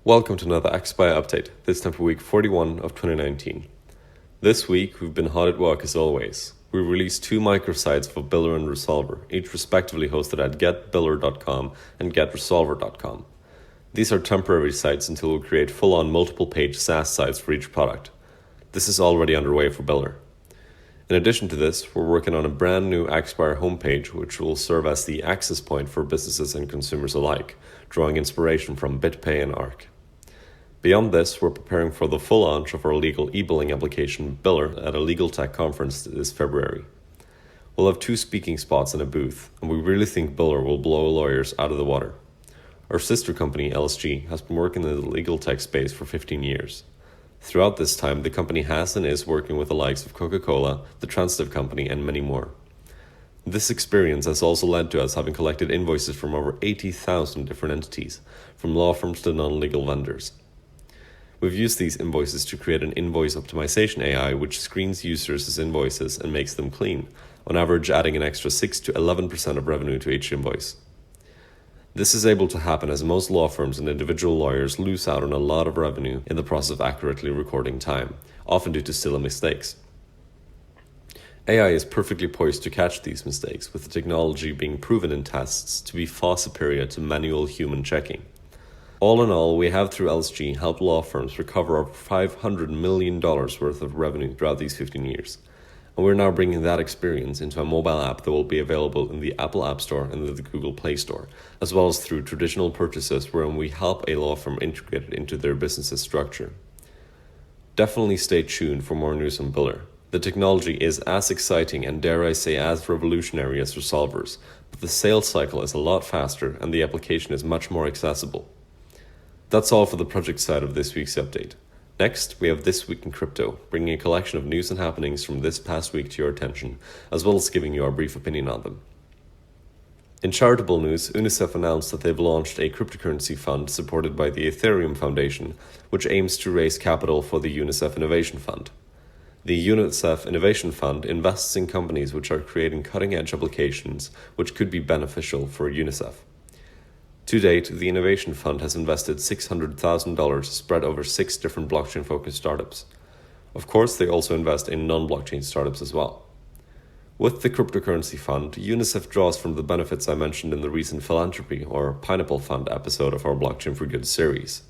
Welcome to another aXpire update, this time for week 41 of 2019. This week we've been hard at work as always. We released two microsites for Bilr and Resolver, each respectively hosted at getbilr.com and getresolver.com. These are temporary sites until we create full-on multiple-page SaaS sites for each product. This is already underway for Bilr. In addition to this, we're working on a brand new aXpire homepage which will serve as the access point for businesses and consumers alike, drawing inspiration from BitPay and Arc. Beyond this, we're preparing for the full launch of our legal e-billing application, Bilr, at a LegalTech conference this February. We'll have 2 speaking spots and a booth, and we really think Bilr will blow lawyers out of the water. Our sister company, LSG, has been working in the legal tech space for 15 years. Throughout this time, the company has and is working with the likes of Coca-Cola, the Transitive Company, and many more. This experience has also led to us having collected invoices from over 80,000 different entities, from law firms to non-legal vendors. We've used these invoices to create an invoice optimization AI which screens users' invoices and makes them clean, on average adding an extra 6 to 11% of revenue to each invoice. This is able to happen as most law firms and individual lawyers lose out on a lot of revenue in the process of accurately recording time, often due to silly mistakes. AI is perfectly poised to catch these mistakes, with the technology being proven in tests to be far superior to manual human checking. All in all, we have through LSG helped law firms recover over $500 million worth of revenue throughout these 15 years. And we're now bringing that experience into a mobile app that will be available in the Apple App Store and the Google Play Store, as well as through traditional purchases wherein we help a law firm integrate it into their business's structure. Definitely stay tuned for more news on Bilr. The technology is as exciting and, dare I say, as revolutionary as Resolvers, but the sales cycle is a lot faster and the application is much more accessible. That's all for the project side of this week's update. Next, we have This Week in Crypto, bringing a collection of news and happenings from this past week to your attention, as well as giving you our brief opinion on them. In charitable news, UNICEF announced that they've launched a cryptocurrency fund supported by the Ethereum Foundation, which aims to raise capital for the UNICEF Innovation Fund. The UNICEF Innovation Fund invests in companies which are creating cutting-edge applications which could be beneficial for UNICEF. To date, the Innovation Fund has invested $600,000 spread over 6 different blockchain-focused startups. Of course, they also invest in non-blockchain startups as well. With the cryptocurrency fund, UNICEF draws from the benefits I mentioned in the recent Philanthropy or Pineapple Fund episode of our Blockchain for Good series.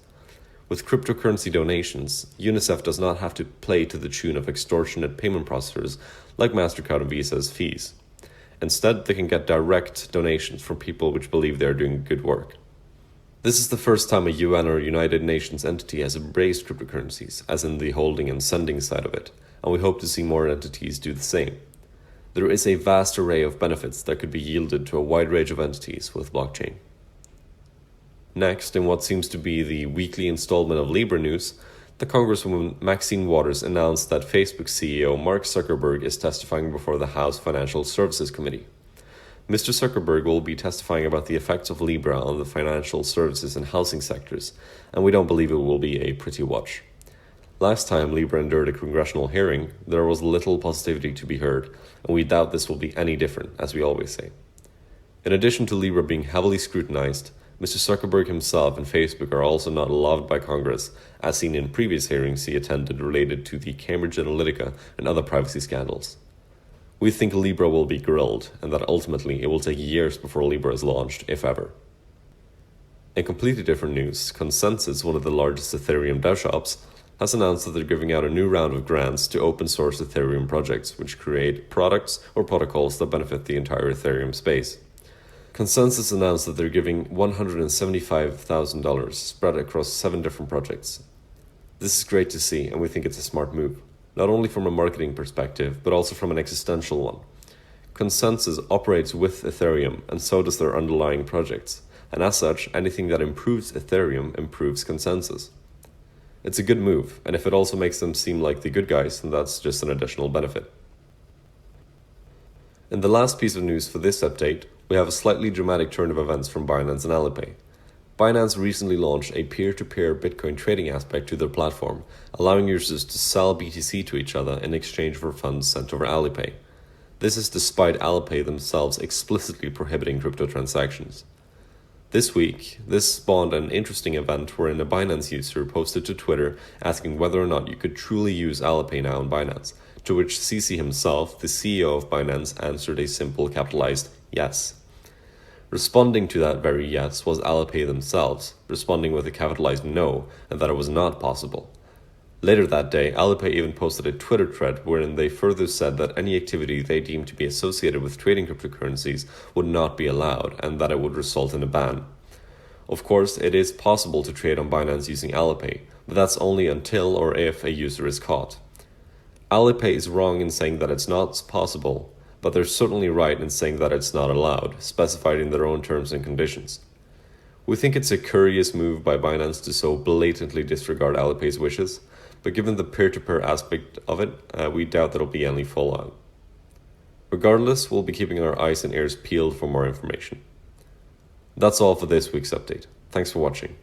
With cryptocurrency donations, UNICEF does not have to play to the tune of extortionate payment processors like MasterCard and Visa's fees. Instead, they can get direct donations from people which believe they are doing good work. This is the first time a UN or United Nations entity has embraced cryptocurrencies, as in the holding and sending side of it, and we hope to see more entities do the same. There is a vast array of benefits that could be yielded to a wide range of entities with blockchain. Next, in what seems to be the weekly installment of Libra news, the Congresswoman Maxine Waters announced that Facebook CEO Mark Zuckerberg is testifying before the House Financial Services Committee. Mr. Zuckerberg will be testifying about the effects of Libra on the financial services and housing sectors, and we don't believe it will be a pretty watch. Last time Libra endured a congressional hearing, there was little positivity to be heard, and we doubt this will be any different, as we always say. In addition to Libra being heavily scrutinized, Mr. Zuckerberg himself and Facebook are also not loved by Congress, as seen in previous hearings he attended related to the Cambridge Analytica and other privacy scandals. We think Libra will be grilled, and that ultimately it will take years before Libra is launched, if ever. In completely different news, Consensus, one of the largest Ethereum dev shops, has announced that they're giving out a new round of grants to open source Ethereum projects which create products or protocols that benefit the entire Ethereum space. Consensus announced that they're giving $175,000 spread across 7 different projects. This is great to see, and we think it's a smart move, not only from a marketing perspective, but also from an existential one. Consensus operates with Ethereum, and so does their underlying projects, and as such, anything that improves Ethereum improves Consensus. It's a good move, and if it also makes them seem like the good guys, then that's just an additional benefit. In the last piece of news for this update, we have a slightly dramatic turn of events from Binance and AliPay. Binance recently launched a peer-to-peer Bitcoin trading aspect to their platform, allowing users to sell BTC to each other in exchange for funds sent over AliPay. This is despite AliPay themselves explicitly prohibiting crypto transactions. This week, this spawned an interesting event wherein a Binance user posted to Twitter asking whether or not you could truly use AliPay now on Binance, to which CC himself, the CEO of Binance, answered a simple capitalized yes. Responding to that very yes was AliPay themselves, responding with a capitalized no, and that it was not possible. Later that day, AliPay even posted a Twitter thread wherein they further said that any activity they deemed to be associated with trading cryptocurrencies would not be allowed and that it would result in a ban. Of course, it is possible to trade on Binance using AliPay, but that's only until or if a user is caught. AliPay is wrong in saying that it's not possible, but they're certainly right in saying that it's not allowed, specified in their own terms and conditions. We think it's a curious move by Binance to so blatantly disregard AliPay's wishes, but given the peer-to-peer aspect of it, we doubt that it'll be any fallout. Regardless, we'll be keeping our eyes and ears peeled for more information. That's all for this week's update. Thanks for watching.